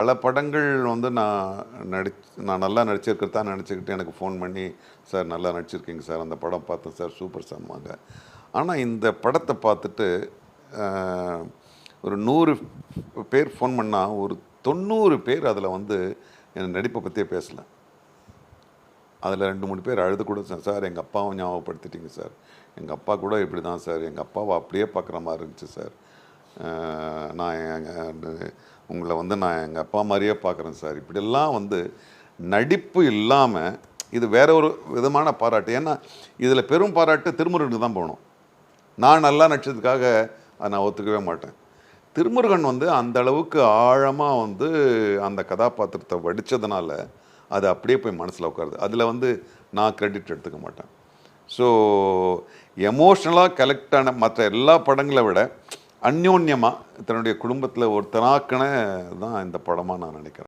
பல படங்கள் வந்து நான் நல்லா நடிச்சிருக்கிறதா நினச்சிக்கிட்டு எனக்கு ஃபோன் பண்ணி, சார் நல்லா நடிச்சிருக்கீங்க சார், அந்த படம் பார்த்தேன் சார், சூப்பர் சார்ம்பாங்க. ஆனால் இந்த படத்தை பார்த்துட்டு ஒரு 100 பேர் ஃபோன் பண்ணால் ஒரு 90 பேர் அதில் வந்து என் நடிப்பை பற்றியே பேசலை. அதில் 2-3 பேர் அழுது கூட, சார் எங்கள் அப்பாவை ஞாபகப்படுத்திட்டீங்க சார், எங்கள் அப்பா கூட இப்படி தான் சார், எங்கள் அப்பாவை அப்படியே பார்க்குற மாதிரி இருந்துச்சு சார், நான் உங்களை வந்து நான் எங்கள் அப்பா மாதிரியே பார்க்குறேன் சார். இப்படியெல்லாம் வந்து நடிப்பு இல்லாமல் இது வேற ஒரு விதமான பாராட்டு. ஏன்னா இதில் பெரும் பாராட்டு திருமுருகனுக்கு தான் போகணும். நான் நல்லா நடிச்சதுக்காக அதை நான் ஒத்துக்கவே மாட்டேன். திருமுருகன் வந்து அந்த அளவுக்கு ஆழமாக வந்து அந்த கதாபாத்திரத்தை வடித்ததுனால அது அப்படியே போய் மனசில் உட்காருது. அதில் வந்து நான் கிரெடிட் எடுத்துக்க மாட்டேன். ஸோ எமோஷ்னலாக கலெக்ட் ஆன மற்ற எல்லா படங்களை விட அந்யோன்யமாக தன்னுடைய குடும்பத்தில் ஒருத்தனாக்கின தான் இந்த படமாக நான் நினைக்கிறேன்.